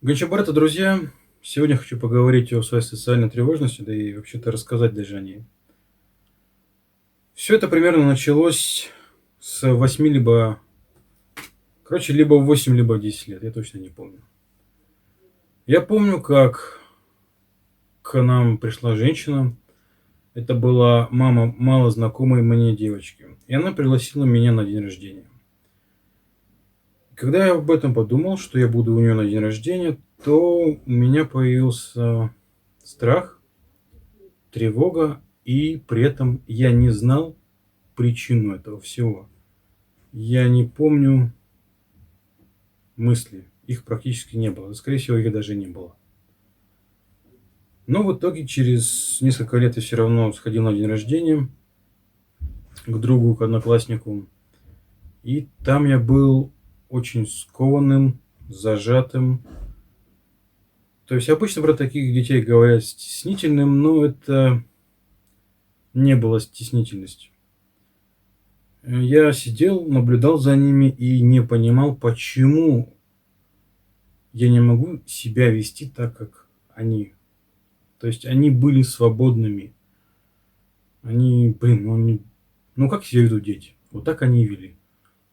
Гончабарта, друзья, сегодня хочу поговорить о своей социальной тревожности, да и вообще-то рассказать даже о ней. Все это примерно началось с 8 либо в 8, либо в 10 лет, я точно не помню. Я помню, как к нам пришла женщина, это была мама мало знакомой мне девочки, и она пригласила меня на день рождения. Когда я об этом подумал, что я буду у нее на день рождения, то у меня появился страх, тревога, и при этом я не знал причину этого всего. Я не помню мысли, их практически не было, скорее всего, их даже не было. Но в итоге через несколько лет я все равно сходил на день рождения к другу, к однокласснику, и там я был очень скованным, зажатым. То есть обычно про таких детей говорят стеснительным, но это не было стеснительностью. Я сидел, наблюдал за ними и не понимал, почему я не могу себя вести так, как они. То есть они были свободными. Ну как себя ведут дети? Вот так они и вели.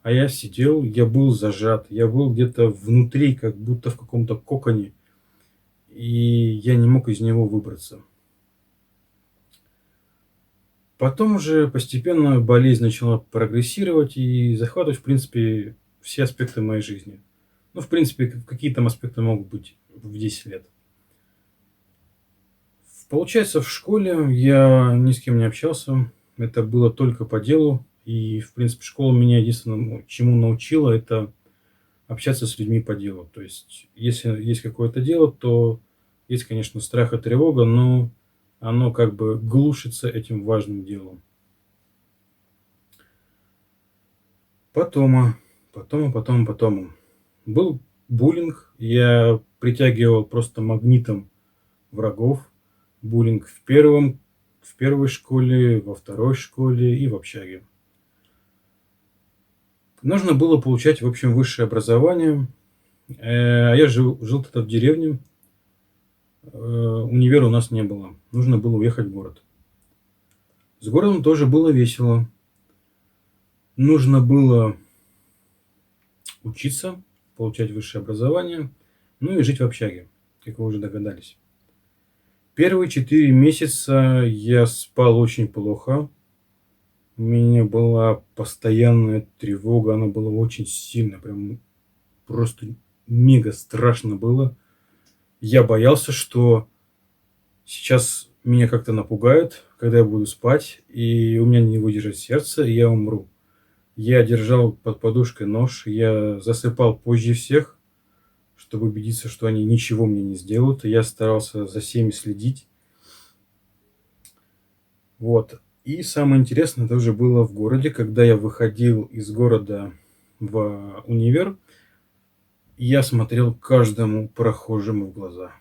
А я сидел, я был зажат, я был где-то внутри, как будто в каком-то коконе, и я не мог из него выбраться. Потом уже постепенно болезнь начала прогрессировать и захватывать, в принципе, все аспекты моей жизни. Ну, в принципе, какие там аспекты могут быть в 10 лет. Получается, в школе я ни с кем не общался. Это было только по делу. И, в принципе, школа меня единственному, чему научила, это общаться с людьми по делу. То есть, если есть какое-то дело, то есть, конечно, страх и тревога, но оно как бы глушится этим важным делом. Потом, потом. Был буллинг. Я притягивал просто магнитом врагов. Буллинг в первой школе, во второй школе и в общаге. Нужно было получать, в общем, высшее образование. А я жил тогда в деревне. Универа у нас не было. Нужно было уехать в город. С городом тоже было весело. Нужно было учиться, получать высшее образование, ну и жить в общаге, как вы уже догадались. Первые 4 месяца я спал очень плохо. У меня была постоянная тревога, она была очень сильная, прям просто мега страшно было. Я боялся, что сейчас меня как-то напугают, когда я буду спать, и у меня не выдержит сердце, и я умру. Я держал под подушкой нож, я засыпал позже всех, чтобы убедиться, что они ничего мне не сделают. И я старался за всеми следить. Вот. И самое интересное тоже было в городе, когда я выходил из города в универ, я смотрел каждому прохожему в глаза.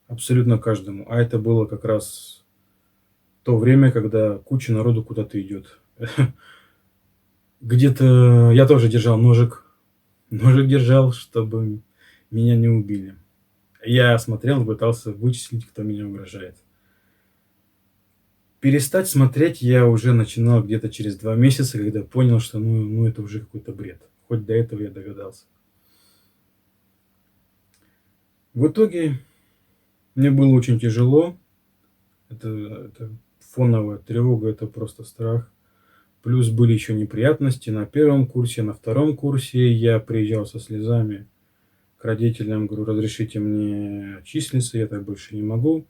Абсолютно каждому. А это было как раз то время, когда куча народу куда-то идет. Где-то я тоже держал ножик. Ножик держал, чтобы меня не убили. Я смотрел, пытался вычислить, кто меня угрожает. Перестать смотреть я уже начинал где-то через 2 месяца, когда понял, что ну это уже какой-то бред. Хоть до этого я догадался. В итоге мне было очень тяжело. Это фоновая тревога, это просто страх. Плюс были еще неприятности на первом курсе, на втором курсе. Я приезжал со слезами к родителям, говорю, разрешите мне числиться, я так больше не могу.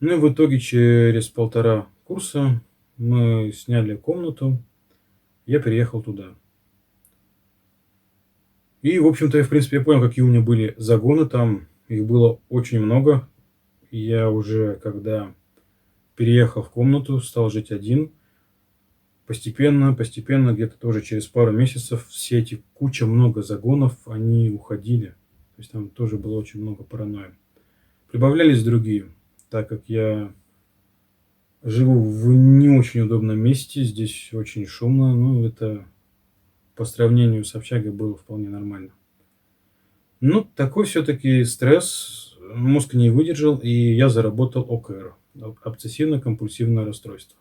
Ну и в итоге через 1,5 курса мы сняли комнату, я переехал туда. И, в общем-то, в принципе, я понял, какие у меня были загоны там. Их было очень много. И я уже, когда переехал в комнату, стал жить один. Постепенно, где-то тоже через пару месяцев все эти много загонов, они уходили. То есть там тоже было очень много паранойи. Прибавлялись другие, так как я живу в не очень удобном месте, здесь очень шумно, ну это по сравнению с общагой было вполне нормально. Ну, такой все-таки стресс, мозг не выдержал, и я заработал ОКР, обсессивно-компульсивное расстройство.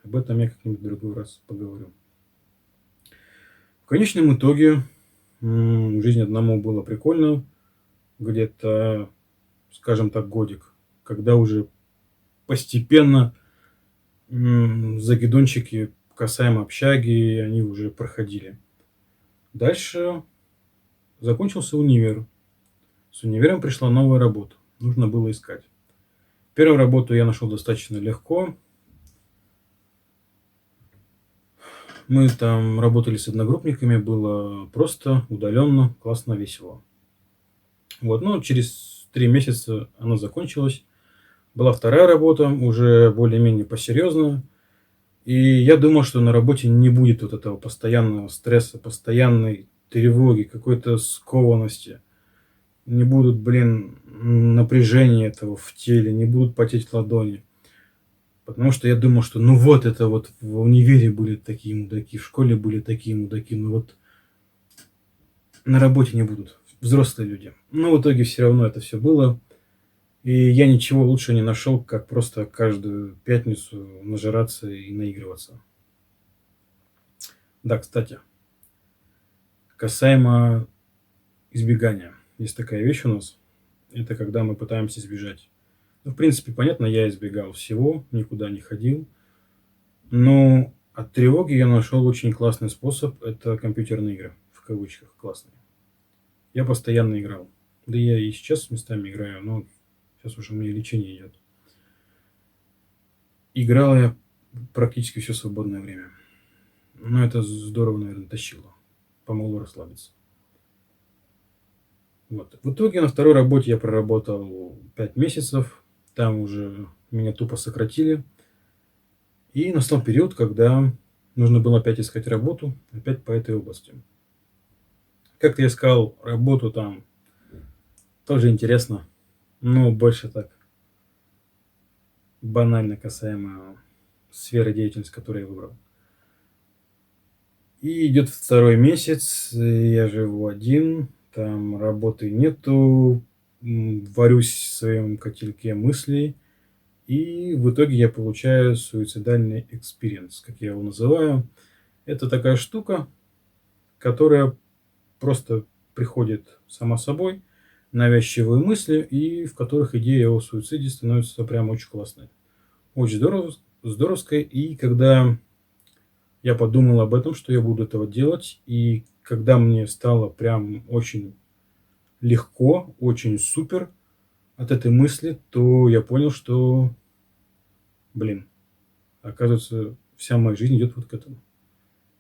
Об этом я как-нибудь в другой раз поговорю. В конечном итоге жизнь одному было прикольно, где-то, скажем так, годик, когда уже постепенно закидончики касаемо общаги, они уже проходили. Дальше закончился универ. С универом пришла новая работа. Нужно было искать. Первую работу я нашел достаточно легко. Мы там работали с одногруппниками, было просто, удаленно, классно, весело. Вот, ну, через 3 месяца она закончилась. Была вторая работа, уже более-менее посерьезная. И я думал, что на работе не будет вот этого постоянного стресса, постоянной тревоги, какой-то скованности. Не будут, напряжения этого в теле, не будут потеть ладони. Потому что я думал, что ну вот это вот в универе были такие мудаки, в школе были такие мудаки, ну вот на работе не будут. Взрослые люди. Но в итоге все равно это все было. И я ничего лучше не нашел, как просто каждую пятницу нажираться и наигрываться. Да, кстати, касаемо избегания. Есть такая вещь у нас. Это когда мы пытаемся избежать. Ну, в принципе, понятно, я избегал всего, никуда не ходил. Но от тревоги я нашел очень классный способ. Это компьютерные игры, в кавычках, классные. Я постоянно играл. Да я и сейчас местами играю, но сейчас уже мне лечение идет. Играл я практически все свободное время. Но это здорово, наверное, тащило. Помогло расслабиться. Вот. В итоге на второй работе я проработал 5 месяцев. Там уже меня тупо сократили. И настал период, когда нужно было опять искать работу, опять по этой области. Как-то я искал работу там, тоже интересно, но больше так банально касаемо сферы деятельности, которую я выбрал. И идет второй месяц, я живу один, там работы нету, варюсь в своем котелке мыслей, и в итоге я получаю суицидальный экспириенс, как я его называю. Это такая штука, которая просто приходит сама собой, навязчивые мысли, и в которых идея о суициде становится прям очень классной. Очень здоровской. И когда я подумал об этом, что я буду этого делать, и когда мне стало прям очень легко, очень супер от этой мысли, то я понял, что, блин, оказывается, вся моя жизнь идет вот к этому.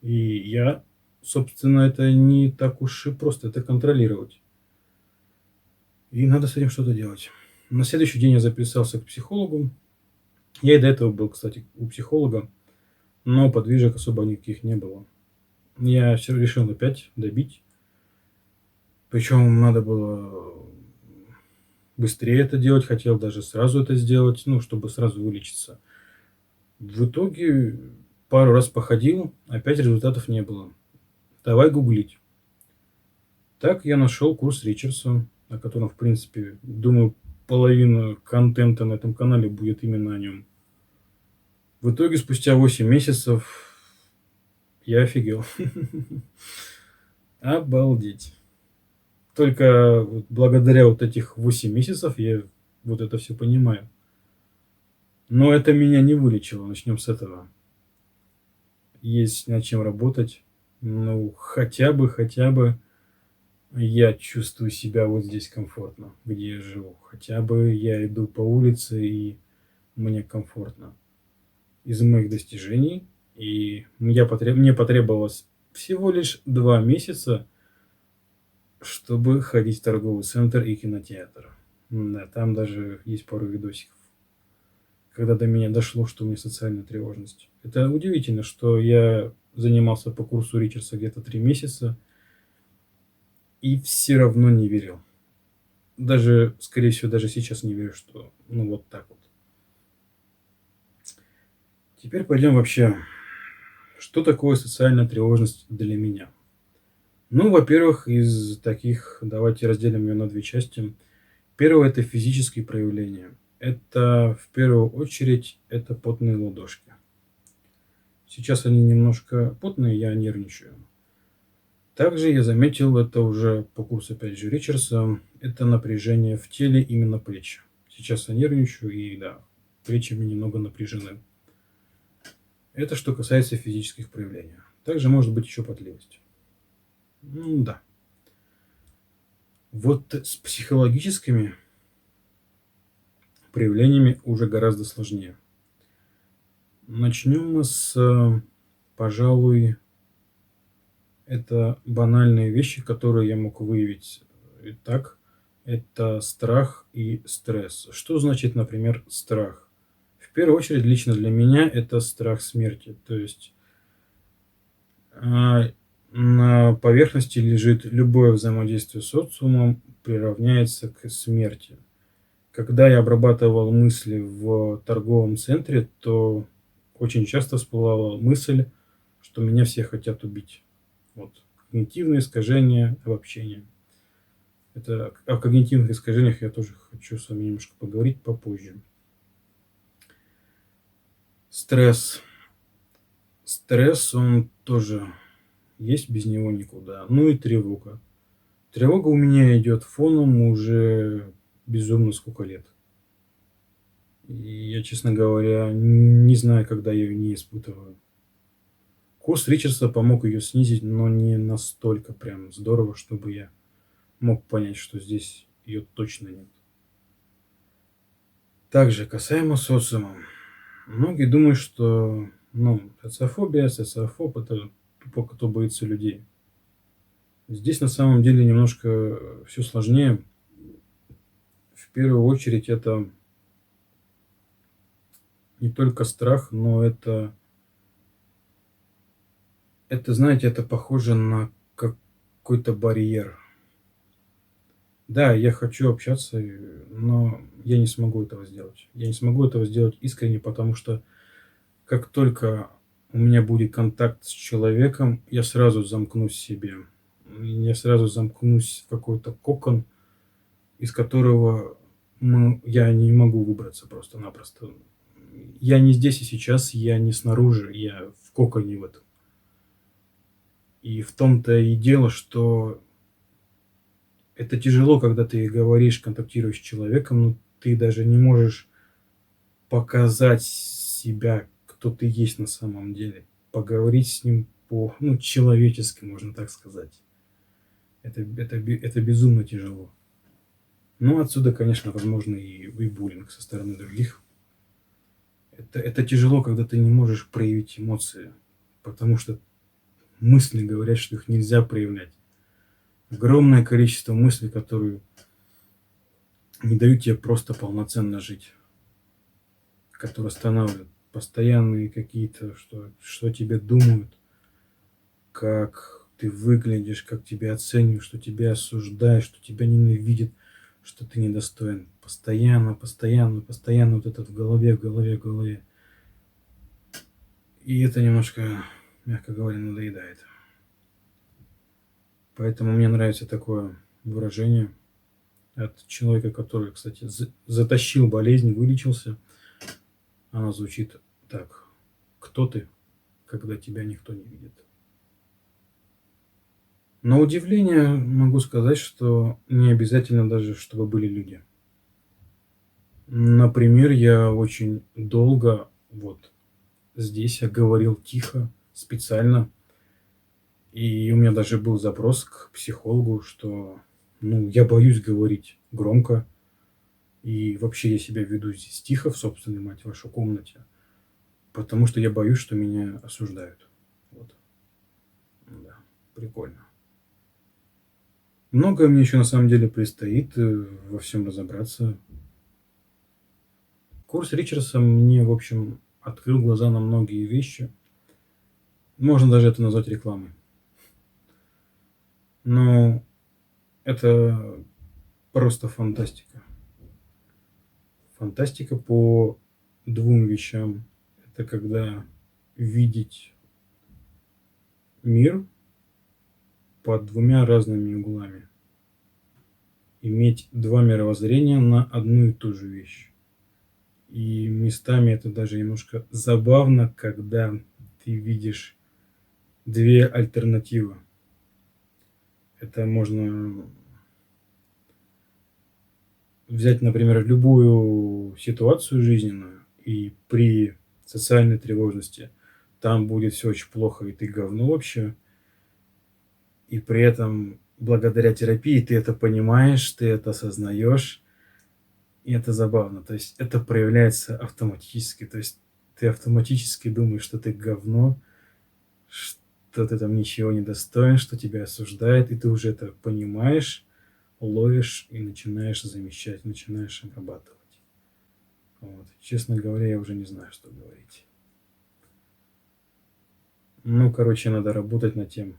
И я, собственно, это не так уж и просто это контролировать. И надо с этим что-то делать. На следующий день я записался к психологу. Я и до этого был, кстати, у психолога, но подвижек особо никаких не было. Я все решил опять добить. Причем надо было быстрее это делать, хотел даже сразу это сделать, ну, чтобы сразу вылечиться. В итоге пару раз походил, опять результатов не было. Давай гуглить. Так я нашел курс Ричардса, о котором, в принципе, думаю, половина контента на этом канале будет именно о нем. В итоге, спустя 8 месяцев, я офигел. Обалдеть. Только вот благодаря вот этих 8 месяцев я вот это все понимаю. Но это меня не вылечило, начнем с этого. Есть над чем работать. Ну, хотя бы я чувствую себя вот здесь комфортно, где я живу. Хотя бы я иду по улице, и мне комфортно. Из моих достижений, и мне потребовалось всего лишь 2 месяца, чтобы ходить в торговый центр и кинотеатр. Да, там даже есть пару видосиков, когда до меня дошло, что у меня социальная тревожность. Это удивительно, что я занимался по курсу Ричардса где-то 3 месяца и все равно не верил. Даже, скорее всего, даже сейчас не верю, что ну вот так вот. Теперь пойдем вообще, что такое социальная тревожность для меня. Ну, во-первых, из таких, давайте разделим ее на две части. Первое– это физические проявления. Это в первую очередь это потные ладошки. Сейчас они немножко потные, я нервничаю. Также я заметил, это уже по курсу опять же Ричардса, это напряжение в теле, именно плечи. Сейчас я нервничаю, и да, плечи мне немного напряжены. Это что касается физических проявлений. Также может быть еще потливость. Ну да. Вот с психологическими проявлениями уже гораздо сложнее. Начнем мы с, пожалуй, это банальные вещи, которые я мог выявить. Итак, это страх и стресс. Что значит, например, страх? В первую очередь, лично для меня это страх смерти. То есть а, на поверхности лежит любое взаимодействие с социумом приравняется к смерти. Когда я обрабатывал мысли в торговом центре, то очень часто всплывала мысль, что меня все хотят убить. Вот. Когнитивные искажения, обобщение. Это о когнитивных искажениях я тоже хочу с вами немножко поговорить попозже. Стресс. Стресс, он тоже есть, без него никуда. Ну и тревога. Тревога у меня идет фоном уже безумно сколько лет. И я, честно говоря, не знаю, когда я ее не испытываю. Курс Ричардса помог ее снизить, но не настолько прям здорово, чтобы я мог понять, что здесь ее точно нет. Также касаемо социума. Многие думают, что социофобия, социофоб– это тупо кто боится людей. Здесь на самом деле немножко все сложнее. В первую очередь это не только страх, но знаете, это похоже на какой-то барьер. Да, я хочу общаться, но я не смогу этого сделать. Я не смогу этого сделать искренне, потому что как только у меня будет контакт с человеком, я сразу замкнусь в себе. Я сразу замкнусь в какой-то кокон, из которого я не могу выбраться просто-напросто. Я не здесь и сейчас, я не снаружи, я в коконе в этом. И в том-то и дело, что это тяжело, когда ты говоришь, контактируешь с человеком, но ты даже не можешь показать себя, кто ты есть на самом деле. Поговорить с ним человечески, можно так сказать. Это безумно тяжело. Ну, отсюда, конечно, возможно и буллинг со стороны других. Это тяжело, когда ты не можешь проявить эмоции, потому что мысли говорят, что их нельзя проявлять. Огромное количество мыслей, которые не дают тебе просто полноценно жить, которые останавливают. Постоянные какие-то, что тебе думают, как ты выглядишь, как тебя оценивают, что тебя осуждают, что тебя ненавидят, что ты недостоин. Постоянно, постоянно, постоянно вот это в голове, в голове, в голове. И это немножко, мягко говоря, надоедает. Поэтому мне нравится такое выражение от человека, который, кстати, затащил болезнь, вылечился. Она звучит так. Кто ты, когда тебя никто не видит? На удивление могу сказать, что не обязательно даже, чтобы были люди. Например, я очень долго вот здесь я говорил тихо, специально. И у меня даже был запрос к психологу, что я боюсь говорить громко. И вообще я себя веду здесь тихо в собственной, мать вашу, комнате. Потому что я боюсь, что меня осуждают. Вот. Да, прикольно. Многое мне еще на самом деле предстоит во всем разобраться. Курс Ричардса мне, в общем, открыл глаза на многие вещи. Можно даже это назвать рекламой. Но это просто фантастика. Фантастика по двум вещам. Это когда видеть мир под двумя разными углами. Иметь два мировоззрения на одну и ту же вещь. И местами это даже немножко забавно, когда ты видишь две альтернативы. Это можно взять, например, любую ситуацию жизненную, и при социальной тревожности там будет все очень плохо, и ты говно вообще, и при этом благодаря терапии ты это понимаешь, ты это осознаешь, и это забавно. То есть это проявляется автоматически. То есть ты автоматически думаешь, что ты говно, что ты там ничего не достоин, что тебя осуждает, и ты уже это понимаешь, ловишь и начинаешь замещать, начинаешь обрабатывать. Вот. Честно говоря, я уже не знаю, что говорить. Ну, короче, надо работать над тем,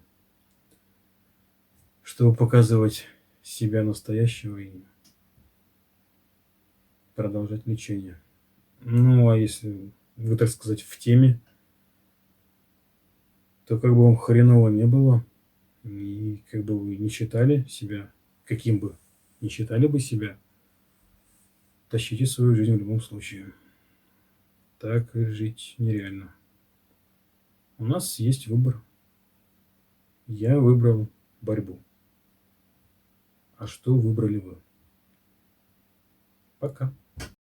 чтобы показывать себя настоящего и продолжать лечение. Ну, а если вы, так сказать, в теме, то как бы вам хреново не было, и как бы вы не считали себя, каким бы не считали бы себя, тащите свою жизнь в любом случае. Так жить нереально. У нас есть выбор. Я выбрал борьбу. А что выбрали вы? Пока.